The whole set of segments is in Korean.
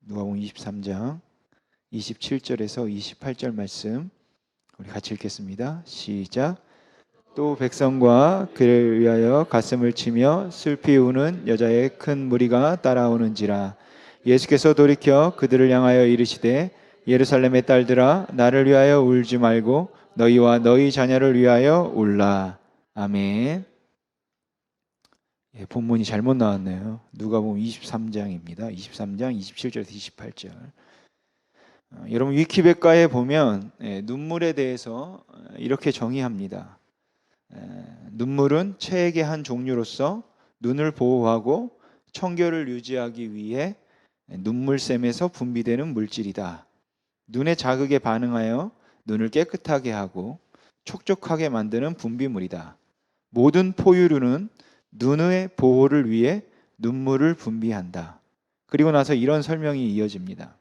누가복음 23장 27절에서 28절 말씀 우리 같이 읽겠습니다. 시작. 또 백성과 그를 위하여 가슴을 치며 슬피 우는 여자의 큰 무리가 따라오는지라. 예수께서 돌이켜 그들을 향하여 이르시되 예루살렘의 딸들아 나를 위하여 울지 말고 너희와 너희 자녀를 위하여 울라. 아멘. 본문이 잘못 나왔네요. 누가복음 23장입니다. 23장 27절에서 28절. 여러분 위키백과에 보면 눈물에 대해서 이렇게 정의합니다. 눈물은 체액의 한 종류로서 눈을 보호하고 청결을 유지하기 위해 눈물샘에서 분비되는 물질이다. 눈의 자극에 반응하여 눈을 깨끗하게 하고 촉촉하게 만드는 분비물이다. 모든 포유류는 눈의 보호를 위해 눈물을 분비한다. 그리고 나서 이런 설명이 이어집니다.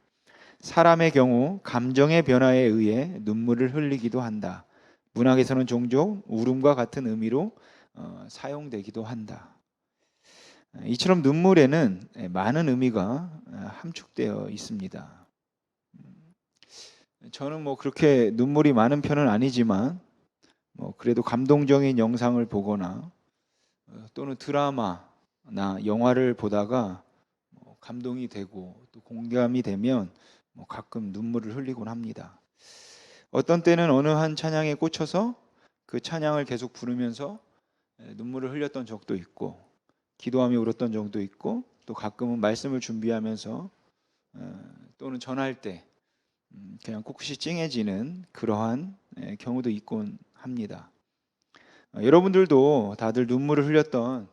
사람의 경우 감정의 변화에 의해 눈물을 흘리기도 한다. 문학에서는 종종 울음과 같은 의미로 사용되기도 한다. 이처럼 눈물에는 많은 의미가 함축되어 있습니다. 저는 그렇게 눈물이 많은 편은 아니지만 그래도 감동적인 영상을 보거나 또는 드라마나 영화를 보다가 감동이 되고 또 공감이 되면 가끔 눈물을 흘리곤 합니다. 어떤 때는 어느 한 찬양에 꽂혀서 그 찬양을 계속 부르면서 눈물을 흘렸던 적도 있고 기도하며 울었던 적도 있고 또 가끔은 말씀을 준비하면서 또는 전할 때 그냥 코끝이 찡해지는 그러한 경우도 있곤 합니다. 여러분들도 다들 눈물을 흘렸던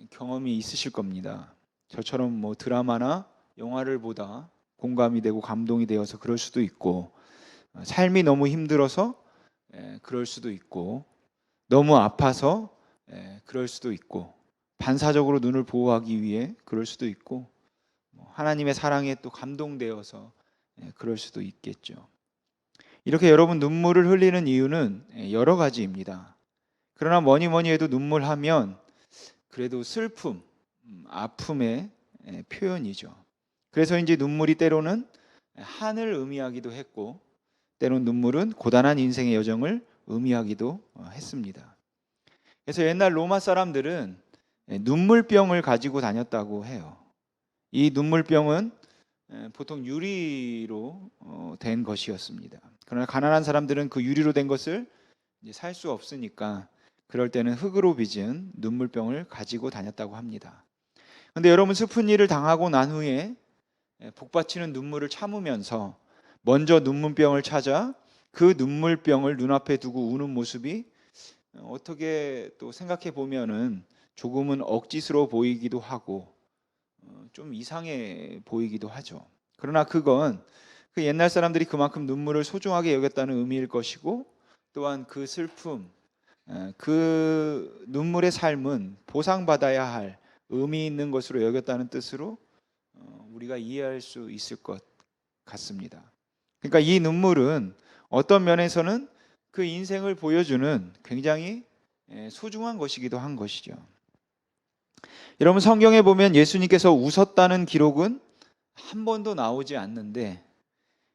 경험이 있으실 겁니다. 저처럼 드라마나 영화를 보다 공감이 되고 감동이 되어서 그럴 수도 있고, 삶이 너무 힘들어서 그럴 수도 있고, 너무 아파서 그럴 수도 있고, 반사적으로 눈을 보호하기 위해 그럴 수도 있고, 하나님의 사랑에 또 감동되어서 그럴 수도 있겠죠. 이렇게 여러분 눈물을 흘리는 이유는 여러 가지입니다. 그러나 뭐니 해도 눈물하면 그래도 슬픔, 아픔의 표현이죠. 그래서 이제 눈물이 때로는 한을 의미하기도 했고 때로는 눈물은 고단한 인생의 여정을 의미하기도 했습니다. 그래서 옛날 로마 사람들은 눈물병을 가지고 다녔다고 해요. 이 눈물병은 보통 유리로 된 것이었습니다. 그러나 가난한 사람들은 그 유리로 된 것을 살 수 없으니까 그럴 때는 흙으로 빚은 눈물병을 가지고 다녔다고 합니다. 그런데 여러분 슬픈 일을 당하고 난 후에 복받치는 눈물을 참으면서 먼저 눈물병을 찾아 그 눈물병을 눈앞에 두고 우는 모습이 어떻게 또 생각해 보면은 조금은 억지스러워 보이기도 하고 좀 이상해 보이기도 하죠. 그러나 그건 그 옛날 사람들이 그만큼 눈물을 소중하게 여겼다는 의미일 것이고 또한 그 슬픔, 그 눈물의 삶은 보상받아야 할 의미 있는 것으로 여겼다는 뜻으로 우리가 이해할 수 있을 것 같습니다. 그러니까 이 눈물은 어떤 면에서는 그 인생을 보여주는 굉장히 소중한 것이기도 한 것이죠. 여러분 성경에 보면 예수님께서 우셨다는 기록은 한 번도 나오지 않는데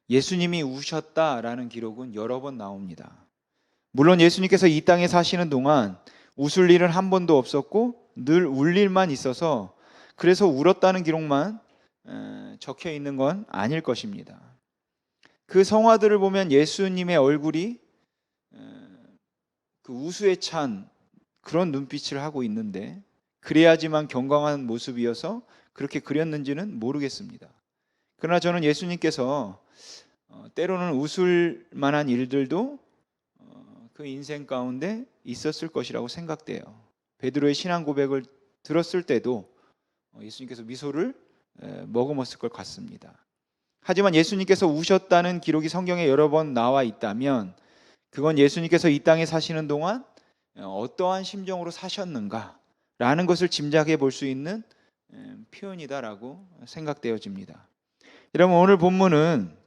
예수님이 우셨다라는 기록은 여러 번 나옵니다. 물론 예수님께서 이 땅에 사시는 동안 웃을 일은 한 번도 없었고 늘 울 일만 있어서 그래서 울었다는 기록만 적혀 있는 건 아닐 것입니다. 그 성화들을 보면 예수님의 얼굴이 그 우수에 찬 그런 눈빛을 하고 있는데 그래야지만 경건한 모습이어서 그렇게 그렸는지는 모르겠습니다. 그러나 저는 예수님께서 때로는 웃을 만한 일들도 그 인생 가운데 있었을 것이라고 생각돼요. 베드로의 신앙 고백을 들었을 때도 예수님께서 미소를 머금었을 것 같습니다. 하지만 예수님께서 우셨다는 기록이 성경에 여러 번 나와 있다면 그건 예수님께서 이 땅에 사시는 동안 어떠한 심정으로 사셨는가라는 것을 짐작해 볼 수 있는 표현이다라고 생각되어집니다. 여러분 오늘 본문은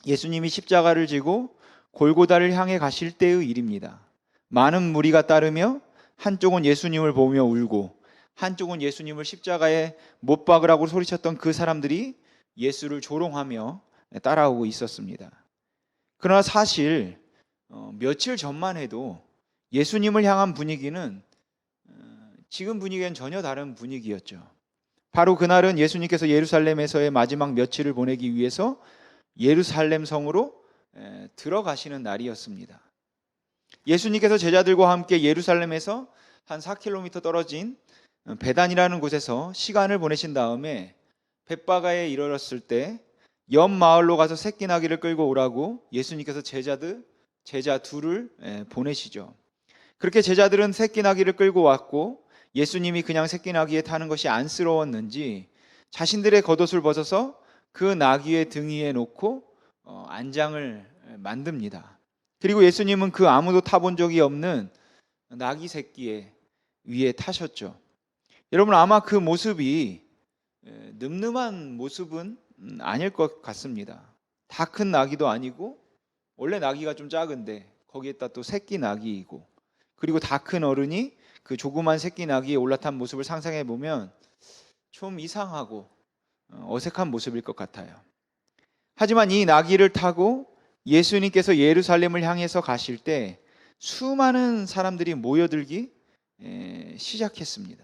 예수님이 십자가를 지고 골고다를 향해 가실 때의 일입니다. 많은 무리가 따르며 한쪽은 예수님을 보며 울고 한쪽은 예수님을 십자가에 못 박으라고 소리쳤던 그 사람들이 예수를 조롱하며 따라오고 있었습니다. 그러나 사실 며칠 전만 해도 예수님을 향한 분위기는 지금 분위기는 전혀 다른 분위기였죠. 바로 그날은 예수님께서 예루살렘에서의 마지막 며칠을 보내기 위해서 예루살렘 성으로 들어가시는 날이었습니다. 예수님께서 제자들과 함께 예루살렘에서 한 4km 떨어진 베단이라는 곳에서 시간을 보내신 다음에 벳바가에 이르렀을 때 옆 마을로 가서 새끼 나귀를 끌고 오라고 예수님께서 제자 둘을 보내시죠. 그렇게 제자들은 새끼 나귀를 끌고 왔고 예수님이 그냥 새끼 나귀에 타는 것이 안쓰러웠는지 자신들의 겉옷을 벗어서 그 나귀의 등 위에 놓고 안장을 만듭니다. 그리고 예수님은 그 아무도 타본 적이 없는 나귀 새끼의 위에 타셨죠. 여러분, 아마 그 모습이 늠름한 모습은 아닐 것 같습니다. 다 큰 나귀도 아니고, 원래 나귀가 좀 작은데 거기에다 또 새끼 나귀이고, 그리고 다 큰 어른이 그 조그만 새끼 나귀에 올라탄 모습을 상상해 보면 좀 이상하고 어색한 모습일 것 같아요. 하지만 이 나귀를 타고 예수님께서 예루살렘을 향해서 가실 때 수많은 사람들이 모여들기 시작했습니다.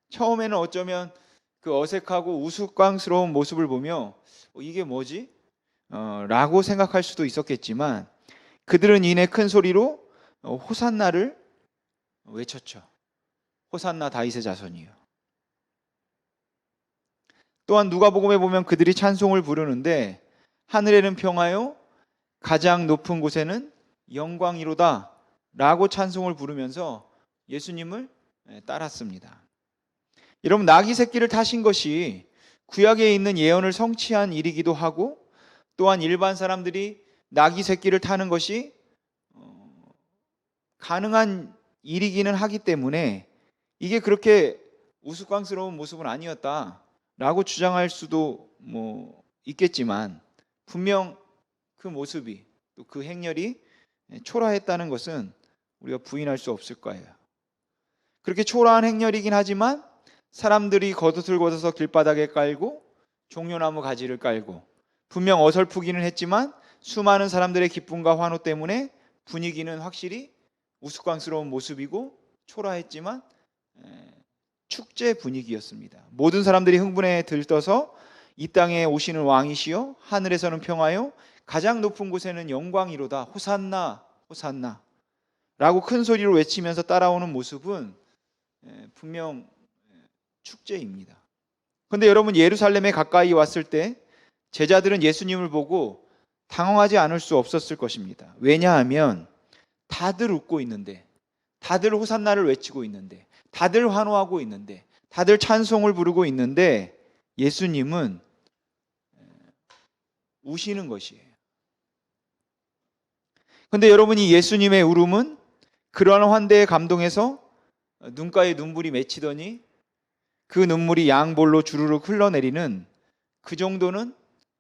처음에는 어쩌면 그 어색하고 우스꽝스러운 모습을 보며 이게 뭐지? 라고 생각할 수도 있었겠지만 그들은 이내 큰 소리로 호산나를 외쳤죠. 호산나 다윗의 자손이요. 또한 누가복음에 보면 그들이 찬송을 부르는데 하늘에는 평화요 가장 높은 곳에는 영광이로다 라고 찬송을 부르면서 예수님을 따랐습니다. 여러분, 나귀 새끼를 타신 것이 구약에 있는 예언을 성취한 일이기도 하고 또한 일반 사람들이 나귀 새끼를 타는 것이 가능한 일이기는 하기 때문에 이게 그렇게 우스꽝스러운 모습은 아니었다라고 주장할 수도 있겠지만 분명 그 모습이 또 그 행렬이 초라했다는 것은 우리가 부인할 수 없을 거예요. 그렇게 초라한 행렬이긴 하지만 사람들이 겉옷을 걷어서 길바닥에 깔고 종려나무 가지를 깔고 분명 어설프기는 했지만 수많은 사람들의 기쁨과 환호 때문에 분위기는 확실히 우스꽝스러운 모습이고 초라했지만 축제 분위기였습니다. 모든 사람들이 흥분에 들떠서 이 땅에 오시는 왕이시여 하늘에서는 평화요 가장 높은 곳에는 영광이로다 호산나 호산나 라고 큰 소리로 외치면서 따라오는 모습은 분명 축제입니다. 그런데 여러분, 예루살렘에 가까이 왔을 때 제자들은 예수님을 보고 당황하지 않을 수 없었을 것입니다. 왜냐하면 다들 웃고 있는데, 다들 호산나를 외치고 있는데, 다들 환호하고 있는데, 다들 찬송을 부르고 있는데 예수님은 우시는 것이에요. 그런데 여러분이 예수님의 울음은 그러한 환대에 감동해서 눈가에 눈물이 맺히더니 그 눈물이 양볼로 주르륵 흘러내리는 그 정도는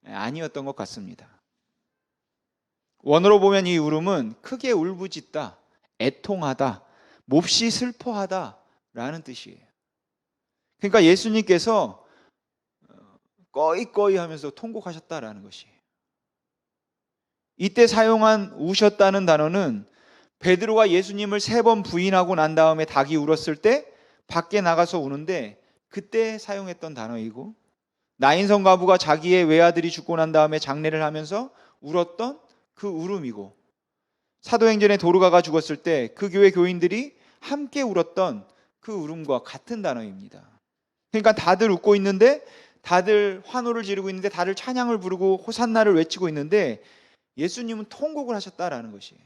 아니었던 것 같습니다. 원어로 보면 이 울음은 크게 울부짖다, 애통하다, 몹시 슬퍼하다 라는 뜻이에요. 그러니까 예수님께서 꺼이꺼이 하면서 통곡하셨다라는 것이에요. 이때 사용한 우셨다는 단어는 베드로가 예수님을 3번 부인하고 난 다음에 닭이 울었을 때 밖에 나가서 우는데 그때 사용했던 단어이고, 나인성 과부가 자기의 외아들이 죽고 난 다음에 장례를 하면서 울었던 그 울음이고, 사도행전에 도르가가 죽었을 때 그 교회 교인들이 함께 울었던 그 울음과 같은 단어입니다. 그러니까 다들 웃고 있는데, 다들 환호를 지르고 있는데, 다들 찬양을 부르고 호산나를 외치고 있는데 예수님은 통곡을 하셨다라는 것이에요.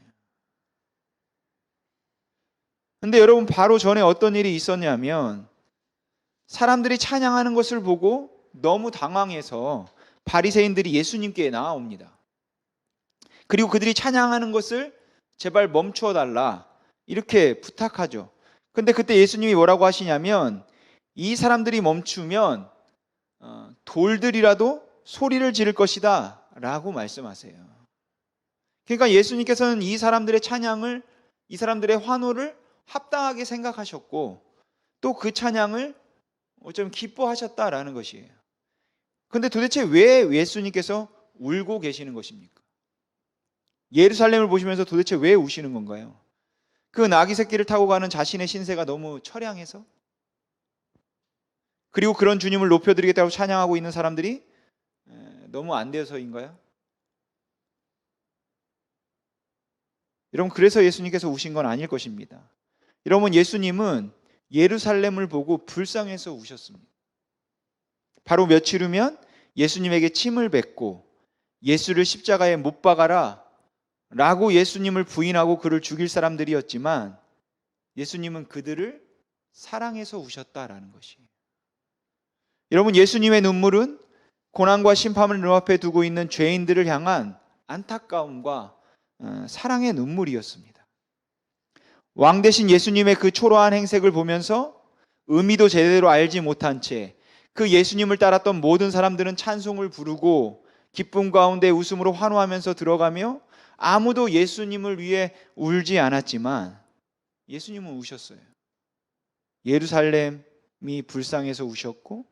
근데 여러분, 바로 전에 어떤 일이 있었냐면 사람들이 찬양하는 것을 보고 너무 당황해서 바리새인들이 예수님께 나아옵니다. 그리고 그들이 찬양하는 것을 제발 멈추어 달라 이렇게 부탁하죠. 근데 그때 예수님이 뭐라고 하시냐면 이 사람들이 멈추면 돌들이라도 소리를 지를 것이다 라고 말씀하세요. 그러니까 예수님께서는 이 사람들의 찬양을, 이 사람들의 환호를 합당하게 생각하셨고 또 그 찬양을 어쩌면 기뻐하셨다라는 것이에요. 그런데 도대체 왜 예수님께서 울고 계시는 것입니까? 예루살렘을 보시면서 도대체 왜 우시는 건가요? 그 나귀 새끼를 타고 가는 자신의 신세가 너무 처량해서? 그리고 그런 주님을 높여드리겠다고 찬양하고 있는 사람들이 너무 안 돼서인가요? 여러분, 그래서 예수님께서 우신 건 아닐 것입니다. 여러분, 예수님은 예루살렘을 보고 불쌍해서 우셨습니다. 바로 며칠 후면 예수님에게 침을 뱉고 예수를 십자가에 못 박아라 라고 예수님을 부인하고 그를 죽일 사람들이었지만 예수님은 그들을 사랑해서 우셨다라는 것이에요. 여러분, 예수님의 눈물은 고난과 심판을 눈앞에 두고 있는 죄인들을 향한 안타까움과 사랑의 눈물이었습니다. 왕 대신 예수님의 그 초라한 행색을 보면서 의미도 제대로 알지 못한 채 그 예수님을 따랐던 모든 사람들은 찬송을 부르고 기쁨 가운데 웃음으로 환호하면서 들어가며 아무도 예수님을 위해 울지 않았지만 예수님은 우셨어요. 예루살렘이 불쌍해서 우셨고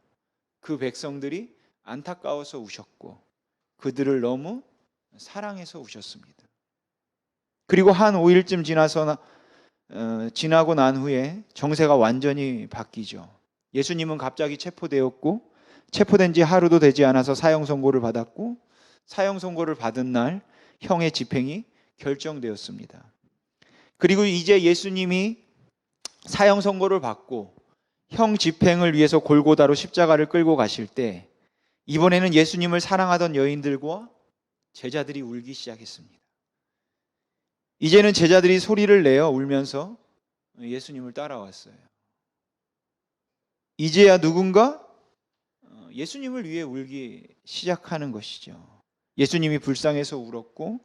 그 백성들이 안타까워서 우셨고 그들을 너무 사랑해서 우셨습니다. 그리고 한 5일쯤 지나고 난 후에 정세가 완전히 바뀌죠. 예수님은 갑자기 체포되었고 체포된 지 하루도 되지 않아서 사형 선고를 받았고 사형 선고를 받은 날 형의 집행이 결정되었습니다. 그리고 이제 예수님이 사형 선고를 받고 형 집행을 위해서 골고다로 십자가를 끌고 가실 때 이번에는 예수님을 사랑하던 여인들과 제자들이 울기 시작했습니다. 이제는 제자들이 소리를 내어 울면서 예수님을 따라왔어요. 이제야 누군가 예수님을 위해 울기 시작하는 것이죠. 예수님이 불쌍해서 울었고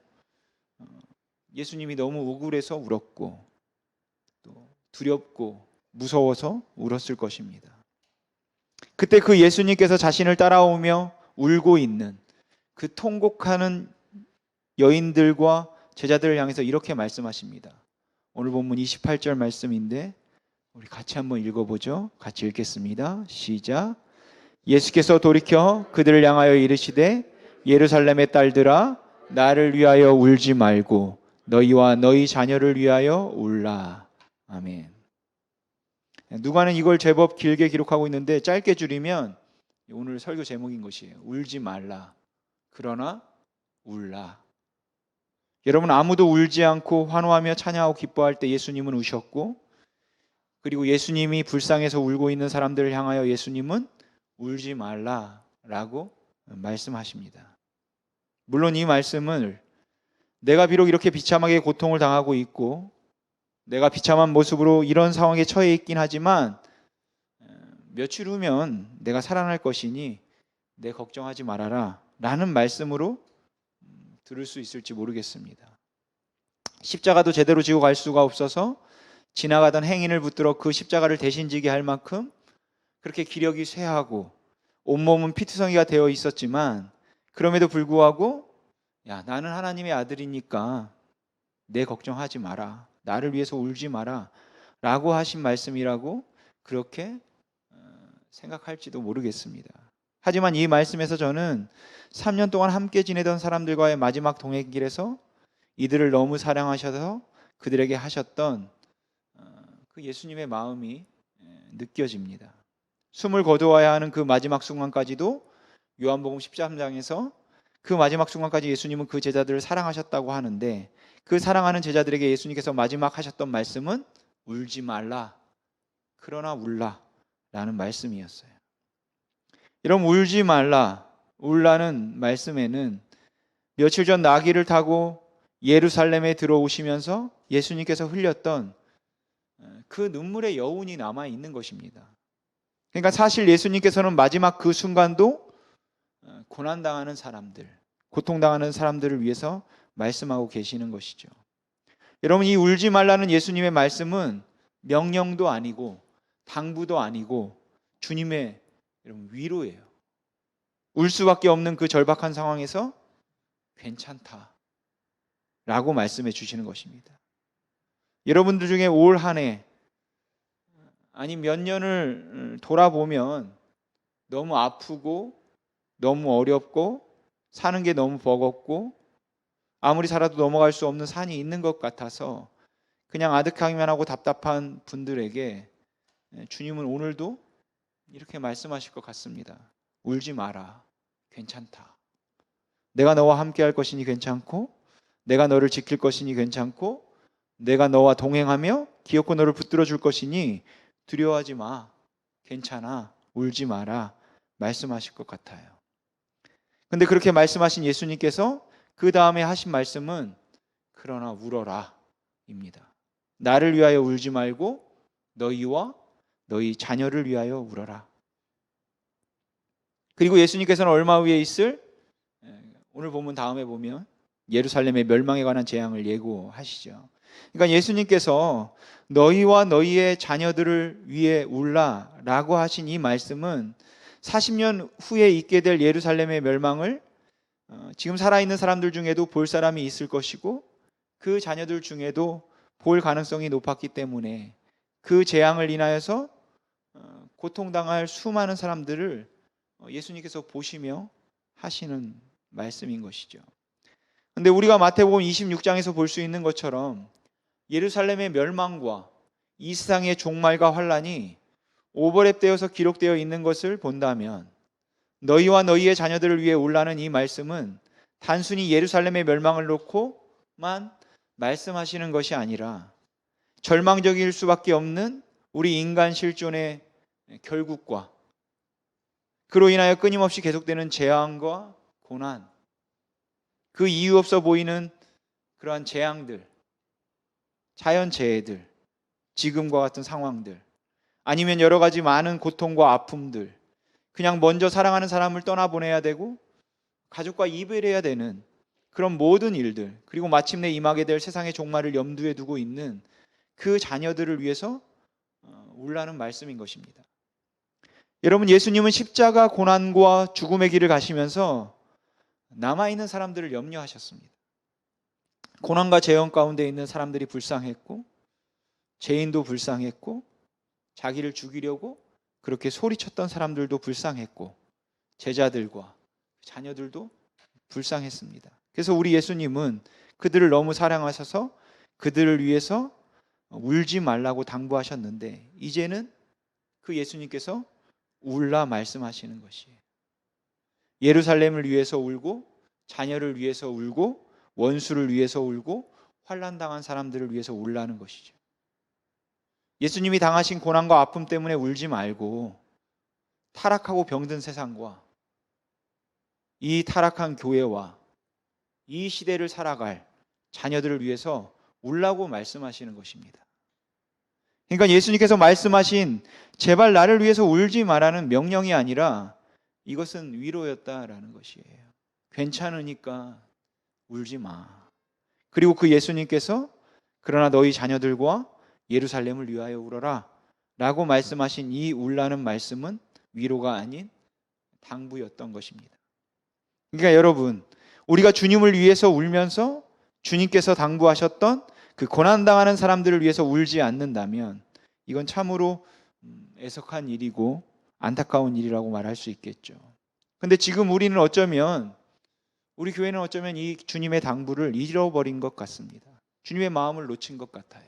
예수님이 너무 억울해서 울었고 또 두렵고 무서워서 울었을 것입니다. 그때 그 예수님께서 자신을 따라오며 울고 있는 그 통곡하는 여인들과 제자들을 향해서 이렇게 말씀하십니다. 오늘 본문 28절 말씀인데 우리 같이 한번 읽어보죠. 같이 읽겠습니다. 시작. 예수께서 돌이켜 그들을 향하여 이르시되 예루살렘의 딸들아 나를 위하여 울지 말고 너희와 너희 자녀를 위하여 울라. 아멘. 누가는 이걸 제법 길게 기록하고 있는데 짧게 줄이면 오늘 설교 제목인 것이에요. 울지 말라. 그러나 울라. 여러분, 아무도 울지 않고 환호하며 찬양하고 기뻐할 때 예수님은 우셨고 그리고 예수님이 불쌍해서 울고 있는 사람들을 향하여 예수님은 울지 말라라고 말씀하십니다. 물론 이 말씀을 내가 비록 이렇게 비참하게 고통을 당하고 있고 내가 비참한 모습으로 이런 상황에 처해 있긴 하지만 며칠 후면 내가 살아날 것이니 내 걱정하지 말아라 라는 말씀으로 들을 수 있을지 모르겠습니다. 십자가도 제대로 지고 갈 수가 없어서 지나가던 행인을 붙들어 그 십자가를 대신 지게 할 만큼 그렇게 기력이 쇠하고 온몸은 피투성이가 되어 있었지만 그럼에도 불구하고 야, 나는 하나님의 아들이니까 내 걱정하지 마라. 나를 위해서 울지 마라 라고 하신 말씀이라고 그렇게 생각할지도 모르겠습니다. 하지만 이 말씀에서 저는 3년 동안 함께 지내던 사람들과의 마지막 동행길에서 이들을 너무 사랑하셔서 그들에게 하셨던 그 예수님의 마음이 느껴집니다. 숨을 거두어야 하는 그 마지막 순간까지도 요한복음 13장에서 그 마지막 순간까지 예수님은 그 제자들을 사랑하셨다고 하는데 그 사랑하는 제자들에게 예수님께서 마지막 하셨던 말씀은 울지 말라 그러나 울라 라는 말씀이었어요. 여러분, 울지 말라 울라는 말씀에는 며칠 전 나귀를 타고 예루살렘에 들어오시면서 예수님께서 흘렸던 그 눈물의 여운이 남아 있는 것입니다. 그러니까 사실 예수님께서는 마지막 그 순간도 고난당하는 사람들, 고통당하는 사람들을 위해서 말씀하고 계시는 것이죠. 여러분, 이 울지 말라는 예수님의 말씀은 명령도 아니고 당부도 아니고 주님의 위로예요. 울 수밖에 없는 그 절박한 상황에서 괜찮다 라고 말씀해 주시는 것입니다. 여러분들 중에 올 한 해 아니 몇 년을 돌아보면 너무 아프고 너무 어렵고 사는 게 너무 버겁고 아무리 살아도 넘어갈 수 없는 산이 있는 것 같아서 그냥 아득하기만 하고 답답한 분들에게 주님은 오늘도 이렇게 말씀하실 것 같습니다. 울지 마라. 괜찮다. 내가 너와 함께 할 것이니 괜찮고 내가 너를 지킬 것이니 괜찮고 내가 너와 동행하며 기어코 너를 붙들어 줄 것이니 두려워하지 마. 괜찮아. 울지 마라. 말씀하실 것 같아요. 근데 그렇게 말씀하신 예수님께서 그 다음에 하신 말씀은 그러나 울어라 입니다. 나를 위하여 울지 말고 너희와 너희 자녀를 위하여 울어라. 그리고 예수님께서는 얼마 후에 있을 오늘 본문 다음에 보면 예루살렘의 멸망에 관한 재앙을 예고하시죠. 그러니까 예수님께서 너희와 너희의 자녀들을 위해 울라라고 하신 이 말씀은 40년 후에 있게 될 예루살렘의 멸망을 지금 살아있는 사람들 중에도 볼 사람이 있을 것이고 그 자녀들 중에도 볼 가능성이 높았기 때문에 그 재앙을 인하여서 고통당할 수많은 사람들을 예수님께서 보시며 하시는 말씀인 것이죠. 그런데 우리가 마태복음 26장에서 볼 수 있는 것처럼 예루살렘의 멸망과 이 세상의 종말과 환란이 오버랩되어서 기록되어 있는 것을 본다면 너희와 너희의 자녀들을 위해 울라는 이 말씀은 단순히 예루살렘의 멸망을 놓고만 말씀하시는 것이 아니라 절망적일 수밖에 없는 우리 인간 실존의 결국과 그로 인하여 끊임없이 계속되는 재앙과 고난, 그 이유 없어 보이는 그러한 재앙들, 자연재해들, 지금과 같은 상황들, 아니면 여러 가지 많은 고통과 아픔들, 그냥 먼저 사랑하는 사람을 떠나보내야 되고 가족과 이별해야 되는 그런 모든 일들, 그리고 마침내 임하게 될 세상의 종말을 염두에 두고 있는 그 자녀들을 위해서 울라는 말씀인 것입니다. 여러분, 예수님은 십자가 고난과 죽음의 길을 가시면서 남아있는 사람들을 염려하셨습니다. 고난과 재앙 가운데 있는 사람들이 불쌍했고 죄인도 불쌍했고 자기를 죽이려고 그렇게 소리쳤던 사람들도 불쌍했고 제자들과 자녀들도 불쌍했습니다. 그래서 우리 예수님은 그들을 너무 사랑하셔서 그들을 위해서 울지 말라고 당부하셨는데 이제는 그 예수님께서 울라 말씀하시는 것이에요. 예루살렘을 위해서 울고 자녀를 위해서 울고 원수를 위해서 울고 환난당한 사람들을 위해서 울라는 것이죠. 예수님이 당하신 고난과 아픔 때문에 울지 말고 타락하고 병든 세상과 이 타락한 교회와 이 시대를 살아갈 자녀들을 위해서 울라고 말씀하시는 것입니다. 그러니까 예수님께서 말씀하신 제발 나를 위해서 울지 마라는 명령이 아니라 이것은 위로였다라는 것이에요. 괜찮으니까 울지 마. 그리고 그 예수님께서 그러나 너희 자녀들과 예루살렘을 위하여 울어라 라고 말씀하신 이 울라는 말씀은 위로가 아닌 당부였던 것입니다. 그러니까 여러분, 우리가 주님을 위해서 울면서 주님께서 당부하셨던 그 고난당하는 사람들을 위해서 울지 않는다면 이건 참으로 애석한 일이고 안타까운 일이라고 말할 수 있겠죠. 그런데 지금 우리는 어쩌면 우리 교회는 어쩌면 이 주님의 당부를 잃어버린 것 같습니다. 주님의 마음을 놓친 것 같아요.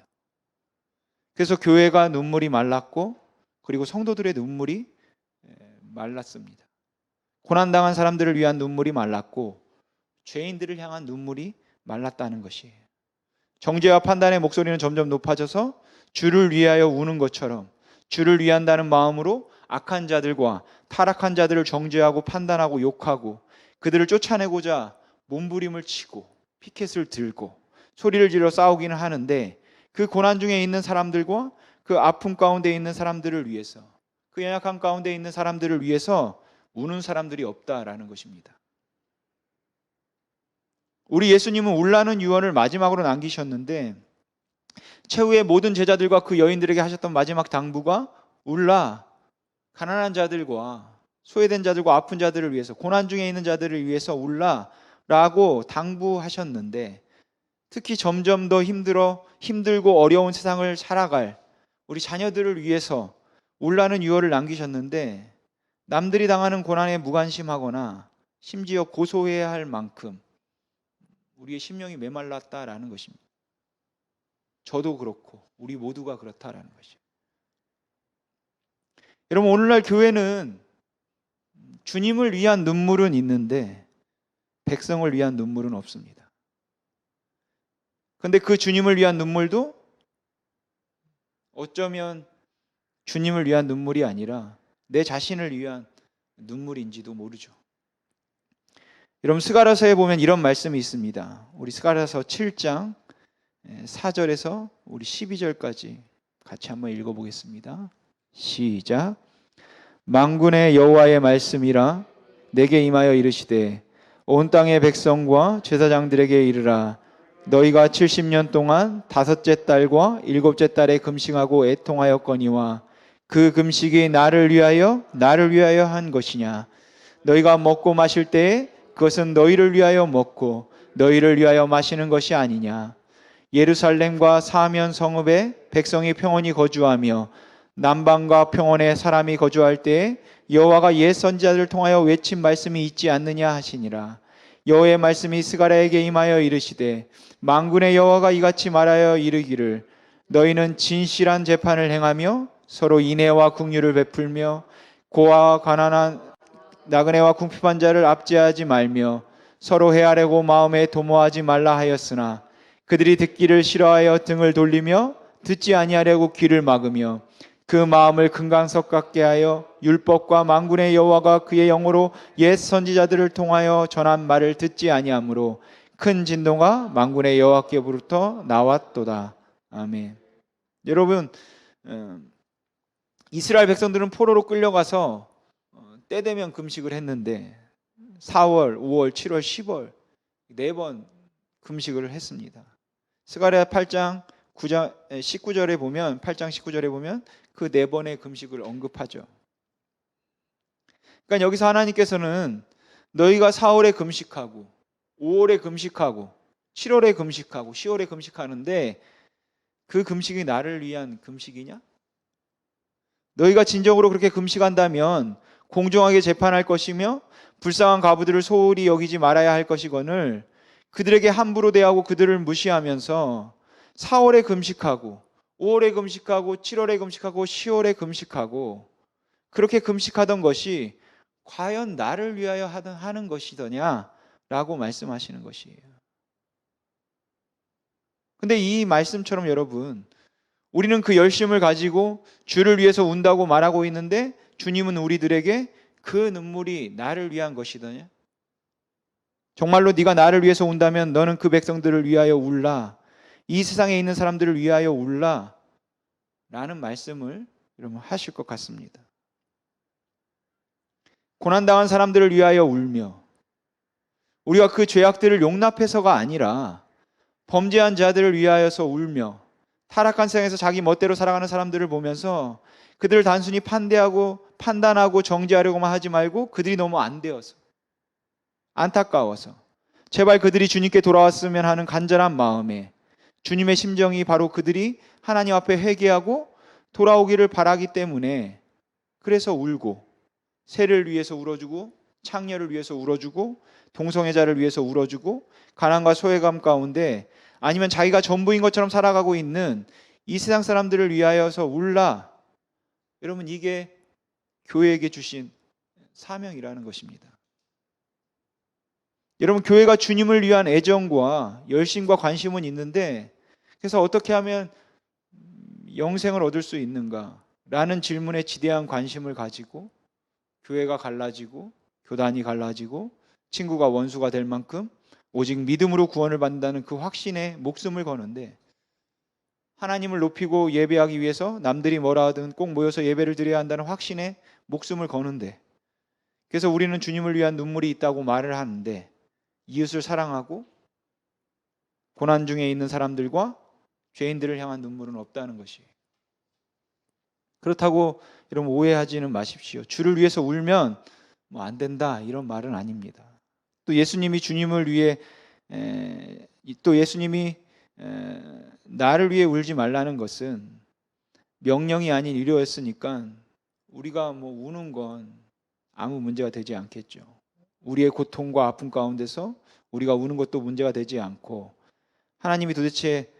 그래서 교회가 눈물이 말랐고 그리고 성도들의 눈물이 말랐습니다. 고난당한 사람들을 위한 눈물이 말랐고 죄인들을 향한 눈물이 말랐다는 것이에요. 정죄와 판단의 목소리는 점점 높아져서 주를 위하여 우는 것처럼 주를 위한다는 마음으로 악한 자들과 타락한 자들을 정죄하고 판단하고 욕하고 그들을 쫓아내고자 몸부림을 치고 피켓을 들고 소리를 질러 싸우기는 하는데 그 고난 중에 있는 사람들과 그 아픔 가운데 있는 사람들을 위해서 그 연약한 가운데 있는 사람들을 위해서 우는 사람들이 없다라는 것입니다. 우리 예수님은 울라는 유언을 마지막으로 남기셨는데 최후의 모든 제자들과 그 여인들에게 하셨던 마지막 당부가 울라, 가난한 자들과 소외된 자들과 아픈 자들을 위해서 고난 중에 있는 자들을 위해서 울라라고 당부하셨는데 특히 점점 더 힘들고 어려운 세상을 살아갈 우리 자녀들을 위해서 울라는 유언을 남기셨는데 남들이 당하는 고난에 무관심하거나 심지어 고소해야 할 만큼 우리의 심령이 메말랐다라는 것입니다. 저도 그렇고 우리 모두가 그렇다라는 것이죠. 여러분, 오늘날 교회는 주님을 위한 눈물은 있는데 백성을 위한 눈물은 없습니다. 그런데 그 주님을 위한 눈물도 어쩌면 주님을 위한 눈물이 아니라 내 자신을 위한 눈물인지도 모르죠. 여러분, 스가랴서에 보면 이런 말씀이 있습니다. 우리 스가랴서 7장 4절에서 우리 12절까지 같이 한번 읽어보겠습니다. 시작. 만군의 여호와의 말씀이라 내게 임하여 이르시되 온 땅의 백성과 제사장들에게 이르라. 너희가 70년 동안 다섯째 달과 일곱째 달에 금식하고 애통하였거니와 그 금식이 나를 위하여 한 것이냐. 너희가 먹고 마실 때에 그것은 너희를 위하여 먹고 너희를 위하여 마시는 것이 아니냐. 예루살렘과 사면 성읍에 백성이 평온히 거주하며 남방과 평원에 사람이 거주할 때에 여호와가 옛 선지자들을 통하여 외친 말씀이 있지 않느냐 하시니라. 여호와의 말씀이 스가랴에게 임하여 이르시되 만군의 여호와가 이같이 말하여 이르기를 너희는 진실한 재판을 행하며 서로 인애와 긍휼을 베풀며 고아와 가난한 나그네와 궁핍한 자를 압제하지 말며 서로 헤아려고 마음에 도모하지 말라 하였으나 그들이 듣기를 싫어하여 등을 돌리며 듣지 아니하려고 귀를 막으며 그 마음을 금강석 같게 하여 율법과 만군의 여호와가 그의 영으로 옛 선지자들을 통하여 전한 말을 듣지 아니하므로 큰 진노가 만군의 여호와께로부터 나왔도다. 아멘. 여러분, 이스라엘 백성들은 포로로 끌려가서 때 되면 금식을 했는데 4월, 5월, 7월, 10월 4번 금식을 했습니다. 스가랴 8장 19절에 보면 8장 19절에 보면 그 4번의 금식을 언급하죠. 그러니까 여기서 하나님께서는 너희가 4월에 금식하고 5월에 금식하고 7월에 금식하고 10월에 금식하는데 그 금식이 나를 위한 금식이냐? 너희가 진정으로 그렇게 금식한다면 공정하게 재판할 것이며 불쌍한 과부들을 소홀히 여기지 말아야 할 것이거늘 그들에게 함부로 대하고 그들을 무시하면서 4월에 금식하고 5월에 금식하고 7월에 금식하고 10월에 금식하고 그렇게 금식하던 것이 과연 나를 위하여 하는 것이더냐라고 말씀하시는 것이에요. 근데 이 말씀처럼 여러분, 우리는 그 열심을 가지고 주를 위해서 운다고 말하고 있는데 주님은 우리들에게 그 눈물이 나를 위한 것이더냐? 정말로 네가 나를 위해서 운다면 너는 그 백성들을 위하여 울라. 이 세상에 있는 사람들을 위하여 울라. 라는 말씀을 여러분 하실 것 같습니다. 고난당한 사람들을 위하여 울며 우리가 그 죄악들을 용납해서가 아니라 범죄한 자들을 위하여서 울며 타락한 세상에서 자기 멋대로 살아가는 사람들을 보면서 그들을 단순히 판단하고 정죄하려고만 하지 말고 그들이 너무 안 되어서 안타까워서 제발 그들이 주님께 돌아왔으면 하는 간절한 마음에 주님의 심정이 바로 그들이 하나님 앞에 회개하고 돌아오기를 바라기 때문에 그래서 울고 세를 위해서 울어주고 창녀를 위해서 울어주고 동성애자를 위해서 울어주고 가난과 소외감 가운데 아니면 자기가 전부인 것처럼 살아가고 있는 이 세상 사람들을 위하여서 울라. 여러분, 이게 교회에게 주신 사명이라는 것입니다. 여러분, 교회가 주님을 위한 애정과 열심과 관심은 있는데 그래서 어떻게 하면 영생을 얻을 수 있는가? 라는 질문에 지대한 관심을 가지고 교회가 갈라지고 교단이 갈라지고 친구가 원수가 될 만큼 오직 믿음으로 구원을 받는다는 그 확신에 목숨을 거는데 하나님을 높이고 예배하기 위해서 남들이 뭐라 하든 꼭 모여서 예배를 드려야 한다는 확신에 목숨을 거는데 그래서 우리는 주님을 위한 눈물이 있다고 말을 하는데 이웃을 사랑하고 고난 중에 있는 사람들과 죄인들을 향한 눈물은 없다는 것이에요. 그렇다고 여러분 오해하지는 마십시오. 주를 위해서 울면 뭐 안 된다 이런 말은 아닙니다. 또 예수님이 주님을 위해 또 예수님이 나를 위해 울지 말라는 것은 명령이 아닌 의료였으니까 우리가 뭐 우는 건 아무 문제가 되지 않겠죠. 우리의 고통과 아픔 가운데서 우리가 우는 것도 문제가 되지 않고 하나님 도대체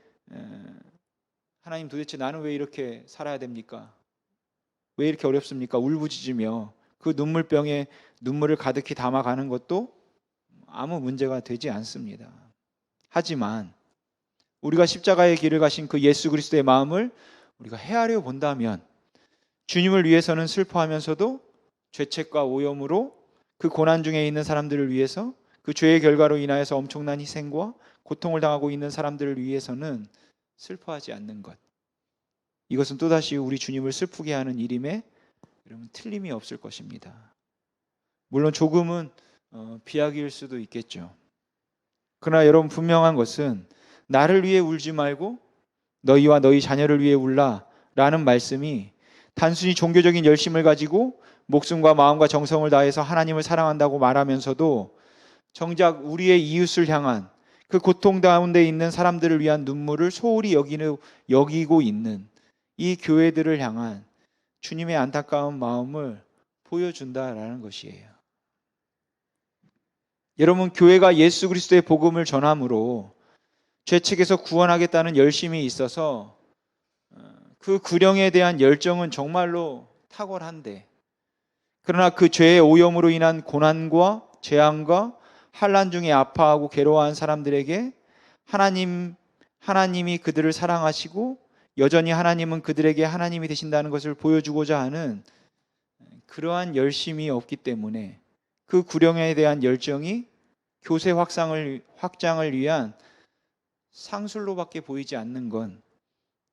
나는 왜 이렇게 살아야 됩니까? 왜 이렇게 어렵습니까? 울부짖으며 그 눈물병에 눈물을 가득히 담아가는 것도 아무 문제가 되지 않습니다. 하지만 우리가 십자가의 길을 가신 그 예수 그리스도의 마음을 우리가 헤아려 본다면 주님을 위해서는 슬퍼하면서도 죄책과 오염으로 그 고난 중에 있는 사람들을 위해서 그 죄의 결과로 인하여서 엄청난 희생과 고통을 당하고 있는 사람들을 위해서는 슬퍼하지 않는 것. 이것은 또다시 우리 주님을 슬프게 하는 일임에 여러분 틀림이 없을 것입니다. 물론 조금은 비약일 수도 있겠죠. 그러나 여러분 분명한 것은 나를 위해 울지 말고 너희와 너희 자녀를 위해 울라 라는 말씀이 단순히 종교적인 열심을 가지고 목숨과 마음과 정성을 다해서 하나님을 사랑한다고 말하면서도 정작 우리의 이웃을 향한 그 고통 가운데 있는 사람들을 위한 눈물을 소홀히 여기고 있는 이 교회들을 향한 주님의 안타까운 마음을 보여준다라는 것이에요. 여러분, 교회가 예수 그리스도의 복음을 전함으로 죄책에서 구원하겠다는 열심이 있어서 그 구령에 대한 열정은 정말로 탁월한데, 그러나 그 죄의 오염으로 인한 고난과 재앙과 환난 중에 아파하고 괴로워한 사람들에게 하나님이 그들을 사랑하시고 여전히 하나님은 그들에게 하나님이 되신다는 것을 보여주고자 하는 그러한 열심이 없기 때문에 그 구령에 대한 열정이 교세 확장을 위한 상술로밖에 보이지 않는 건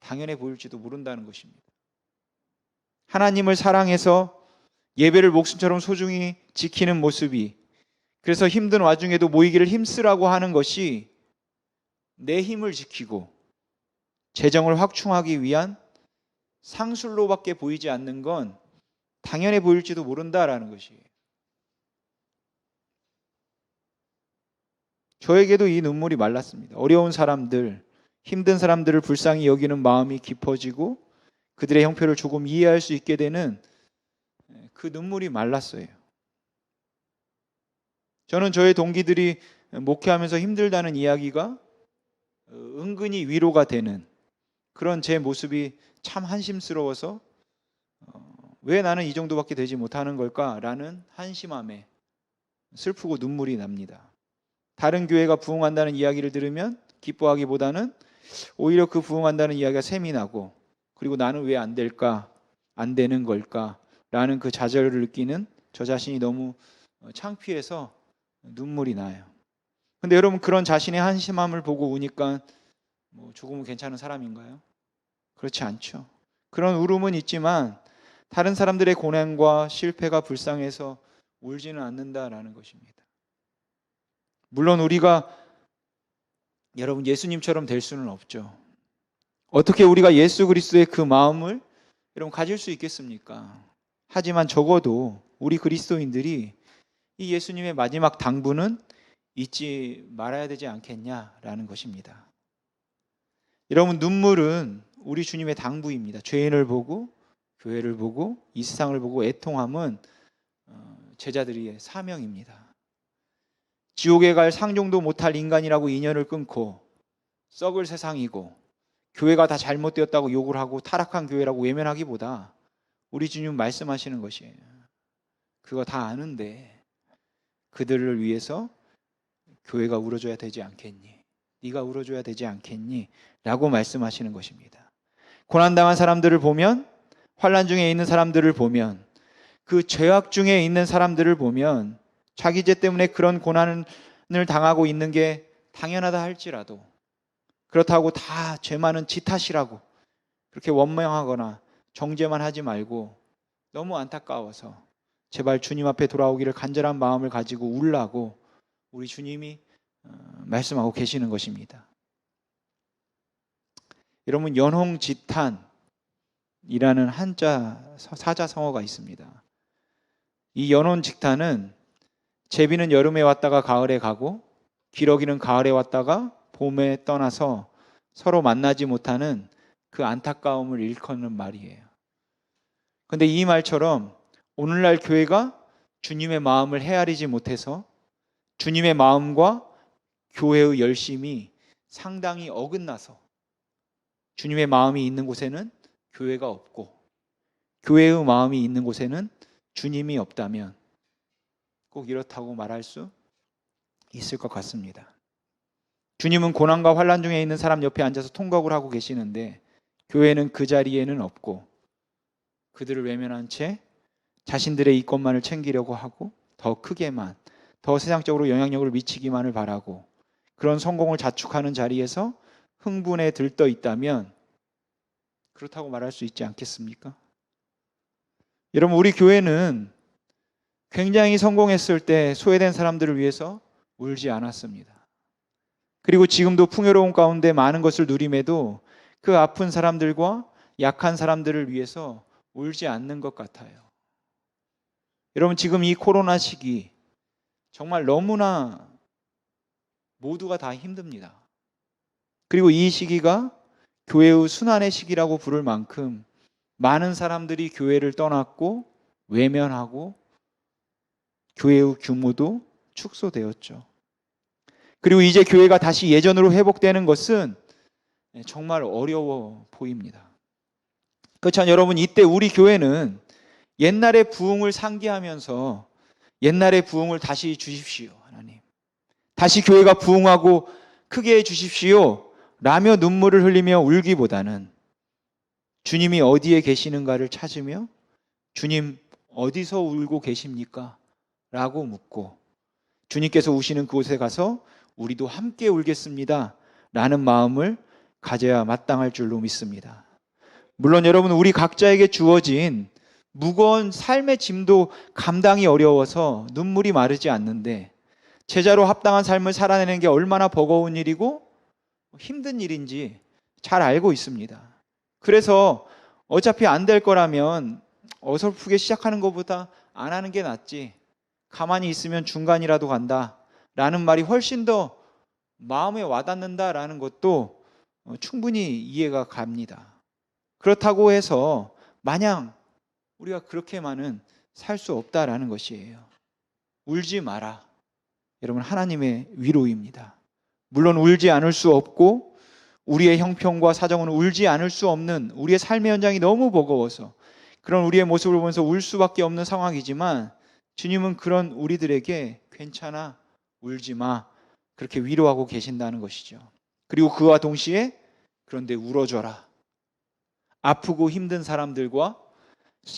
당연해 보일지도 모른다는 것입니다. 하나님을 사랑해서 예배를 목숨처럼 소중히 지키는 모습이, 그래서 힘든 와중에도 모이기를 힘쓰라고 하는 것이 내 힘을 지키고 재정을 확충하기 위한 상술로밖에 보이지 않는 건 당연해 보일지도 모른다라는 것이에요. 저에게도 이 눈물이 말랐습니다. 어려운 사람들, 힘든 사람들을 불쌍히 여기는 마음이 깊어지고 그들의 형편을 조금 이해할 수 있게 되는 그 눈물이 말랐어요. 저는 저의 동기들이 목회하면서 힘들다는 이야기가 은근히 위로가 되는 그런 제 모습이 참 한심스러워서 왜 나는 이 정도밖에 되지 못하는 걸까라는 한심함에 슬프고 눈물이 납니다. 다른 교회가 부흥한다는 이야기를 들으면 기뻐하기보다는 오히려 그 부흥한다는 이야기가 셈이 나고, 그리고 나는 왜 안 될까, 안 되는 걸까라는 그 좌절을 느끼는 저 자신이 너무 창피해서 눈물이 나요. 근데 여러분, 그런 자신의 한심함을 보고 우니까 조금은 괜찮은 사람인가요? 그렇지 않죠. 그런 울음은 있지만 다른 사람들의 고난과 실패가 불쌍해서 울지는 않는다라는 것입니다. 물론 우리가 여러분 예수님처럼 될 수는 없죠. 어떻게 우리가 예수 그리스도의 그 마음을 여러분 가질 수 있겠습니까? 하지만 적어도 우리 그리스도인들이 이 예수님의 마지막 당부는 잊지 말아야 되지 않겠냐라는 것입니다. 여러분, 눈물은 우리 주님의 당부입니다. 죄인을 보고 교회를 보고 이 세상을 보고 애통함은 제자들의 사명입니다. 지옥에 갈 상종도 못할 인간이라고 인연을 끊고 썩을 세상이고 교회가 다 잘못되었다고 욕을 하고 타락한 교회라고 외면하기보다 우리 주님 말씀하시는 것이에요. 그거 다 아는데 그들을 위해서 교회가 울어줘야 되지 않겠니? 네가 울어줘야 되지 않겠니? 라고 말씀하시는 것입니다. 고난당한 사람들을 보면, 환난 중에 있는 사람들을 보면, 그 죄악 중에 있는 사람들을 보면 자기 죄 때문에 그런 고난을 당하고 있는 게 당연하다 할지라도, 그렇다고 다 죄 많은 지 탓이라고 그렇게 원망하거나 정죄만 하지 말고 너무 안타까워서 제발 주님 앞에 돌아오기를 간절한 마음을 가지고 울라고 우리 주님이 말씀하고 계시는 것입니다. 여러분, 연홍지탄이라는 한자 사자성어가 있습니다. 이 연홍지탄은 제비는 여름에 왔다가 가을에 가고 기러기는 가을에 왔다가 봄에 떠나서 서로 만나지 못하는 그 안타까움을 일컫는 말이에요. 그런데 이 말처럼 오늘날 교회가 주님의 마음을 헤아리지 못해서 주님의 마음과 교회의 열심이 상당히 어긋나서 주님의 마음이 있는 곳에는 교회가 없고 교회의 마음이 있는 곳에는 주님이 없다면 꼭 이렇다고 말할 수 있을 것 같습니다. 주님은 고난과 환난 중에 있는 사람 옆에 앉아서 통곡을 하고 계시는데 교회는 그 자리에는 없고 그들을 외면한 채 자신들의 이권만을 챙기려고 하고 더 크게만, 더 세상적으로 영향력을 미치기만을 바라고 그런 성공을 자축하는 자리에서 흥분에 들떠 있다면 그렇다고 말할 수 있지 않겠습니까? 여러분, 우리 교회는 굉장히 성공했을 때 소외된 사람들을 위해서 울지 않았습니다. 그리고 지금도 풍요로운 가운데 많은 것을 누림에도 그 아픈 사람들과 약한 사람들을 위해서 울지 않는 것 같아요. 여러분, 지금 이 코로나 시기 정말 너무나 모두가 다 힘듭니다. 그리고 이 시기가 교회의 순환의 시기라고 부를 만큼 많은 사람들이 교회를 떠났고 외면하고 교회의 규모도 축소되었죠. 그리고 이제 교회가 다시 예전으로 회복되는 것은 정말 어려워 보입니다. 그렇지만 여러분, 이때 우리 교회는 옛날의 부흥을 상기하면서 옛날의 부흥을 다시 주십시오, 하나님. 다시 교회가 부흥하고 크게 해주십시오 라며 눈물을 흘리며 울기보다는 주님이 어디에 계시는가를 찾으며 주님 어디서 울고 계십니까? 라고 묻고 주님께서 우시는 그곳에 가서 우리도 함께 울겠습니다 라는 마음을 가져야 마땅할 줄로 믿습니다. 물론 여러분, 우리 각자에게 주어진 무거운 삶의 짐도 감당이 어려워서 눈물이 마르지 않는데 제자로 합당한 삶을 살아내는 게 얼마나 버거운 일이고 힘든 일인지 잘 알고 있습니다. 그래서 어차피 안 될 거라면 어설프게 시작하는 것보다 안 하는 게 낫지, 가만히 있으면 중간이라도 간다 라는 말이 훨씬 더 마음에 와닿는다라는 것도 충분히 이해가 갑니다. 그렇다고 해서 마냥 우리가 그렇게만은 살 수 없다라는 것이에요. 울지 마라. 여러분, 하나님의 위로입니다. 물론 울지 않을 수 없고 우리의 형편과 사정은 울지 않을 수 없는, 우리의 삶의 현장이 너무 버거워서 그런 우리의 모습을 보면서 울 수밖에 없는 상황이지만 주님은 그런 우리들에게 괜찮아, 울지 마, 그렇게 위로하고 계신다는 것이죠. 그리고 그와 동시에 그런데 울어줘라. 아프고 힘든 사람들과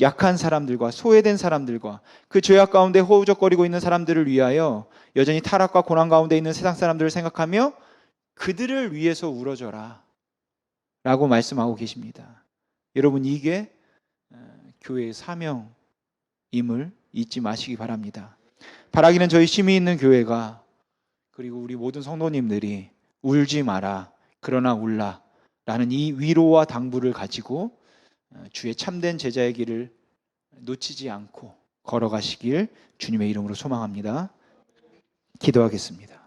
약한 사람들과 소외된 사람들과 그 죄악 가운데 허우적거리고 있는 사람들을 위하여 여전히 타락과 고난 가운데 있는 세상 사람들을 생각하며 그들을 위해서 울어줘라 라고 말씀하고 계십니다. 여러분, 이게 교회의 사명임을 잊지 마시기 바랍니다. 바라기는 저희 심히 있는 교회가, 그리고 우리 모든 성도님들이 울지 마라, 그러나 울라 라는 이 위로와 당부를 가지고 주의 참된 제자의 길을 놓치지 않고 걸어가시길 주님의 이름으로 소망합니다. 기도하겠습니다.